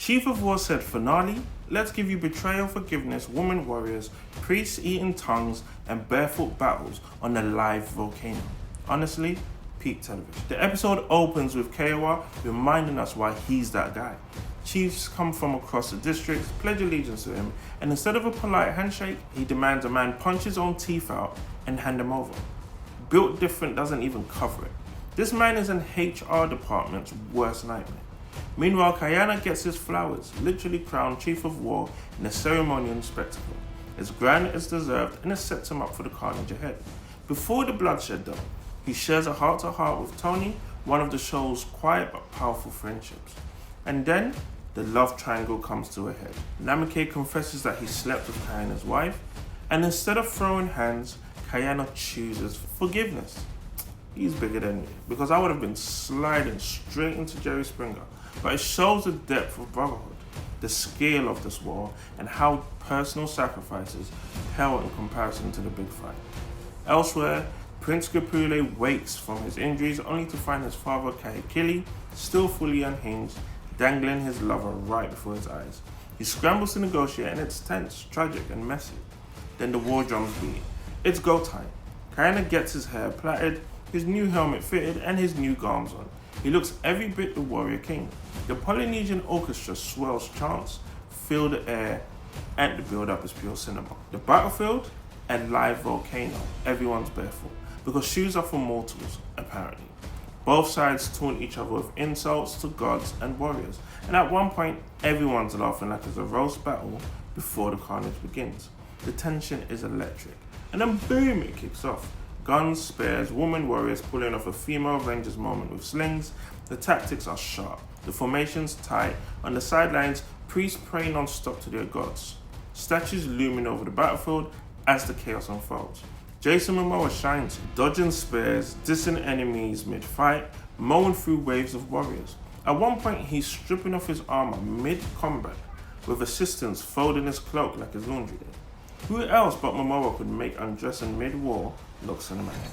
Chief of War said, finale, let's give you betrayal, forgiveness, woman warriors, priests eating tongues, and barefoot battles on a live volcano. Honestly, peak television. The episode opens with KOR reminding us why he's that guy. Chiefs come from across the districts, pledge allegiance to him, and instead of a polite handshake, he demands a man punch his own teeth out and hand him over. Built different doesn't even cover it. This man is an HR department's worst nightmare. Meanwhile, Kayana gets his flowers, literally crowned Chief of War in a ceremonial spectacle. As grand as deserved, and it sets him up for the carnage ahead. Before the bloodshed though, he shares a heart-to-heart with Tony, one of the show's quiet but powerful friendships. And then, the love triangle comes to a head. Namike confesses that he slept with Kayana's wife, and instead of throwing hands, Kayana chooses forgiveness. He's bigger than me, because I would have been sliding straight into Jerry Springer. But it shows the depth of brotherhood, the scale of this war, and how personal sacrifices pale in comparison to the big fight. Elsewhere, Prince Kapule wakes from his injuries only to find his father Kahekili still fully unhinged, dangling his lover right before his eyes. He scrambles to negotiate and it's tense, tragic and messy. Then the war drums beat. It's go time. Kayana gets his hair plaited, his new helmet fitted and his new garms on. He looks every bit the warrior king. The Polynesian orchestra swells chants, fill the air, and the build-up is pure cinema. The battlefield and live volcano, everyone's barefoot, because shoes are for mortals, apparently. Both sides taunt each other with insults to gods and warriors, and at one point, everyone's laughing like it's a roast battle before the carnage begins. The tension is electric, and then boom, it kicks off. Guns, spears, woman warriors pulling off a female Rangers moment with slings. The tactics are sharp, the formations tight. On the sidelines, priests pray non-stop to their gods. Statues looming over the battlefield as the chaos unfolds. Jason Momoa shines, dodging spears, dissing enemies mid-fight, mowing through waves of warriors. At one point, he's stripping off his armor mid-combat, with assistants folding his cloak like his laundry day. Who else but Momoa could make undressing mid-war look cinematic?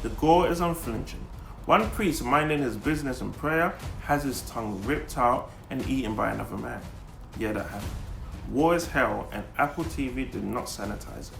The gore is unflinching. One priest minding his business in prayer has his tongue ripped out and eaten by another man. Yeah, that happened. War is hell and Apple TV did not sanitize it.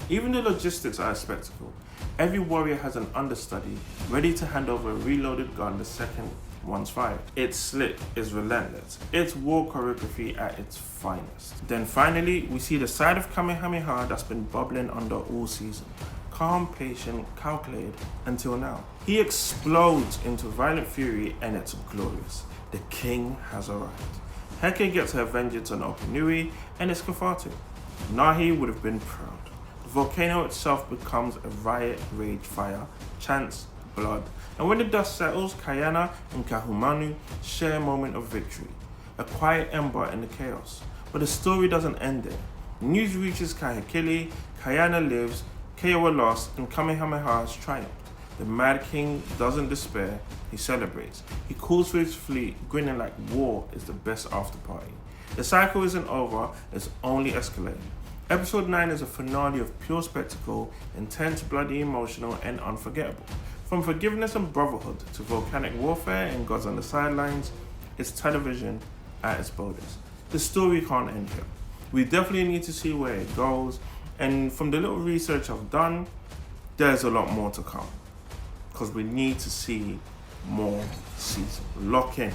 Even the logistics are a spectacle. Every warrior has an understudy ready to hand over a reloaded gun the second one's fired. It's slick, it's relentless. It's war choreography at its finest. Then finally, we see the side of Kamehameha that's been bubbling under all season. Calm, patient, calculated until now. He explodes into violent fury and it's glorious. The king has arrived. Heke gets her vengeance on Okinui and it's cathartic. Nahi would have been proud. The volcano itself becomes a riot rage fire, chants, blood, and when the dust settles, Kayana and Kahumanu share a moment of victory, a quiet ember in the chaos. But the story doesn't end there. News reaches Kahekili, Kayana lives, KOR lost, and Kamehameha has triumphed. The Mad King doesn't despair, he celebrates. He calls for his fleet, grinning like war is the best after party. The cycle isn't over, it's only escalating. Episode 9 is a finale of pure spectacle, intense, bloody, emotional, and unforgettable. From forgiveness and brotherhood to volcanic warfare and gods on the sidelines, it's television at its boldest. The story can't end here. We definitely need to see where it goes, and from the little research I've done, there's a lot more to come. Because we need to see more seasons. Lock in.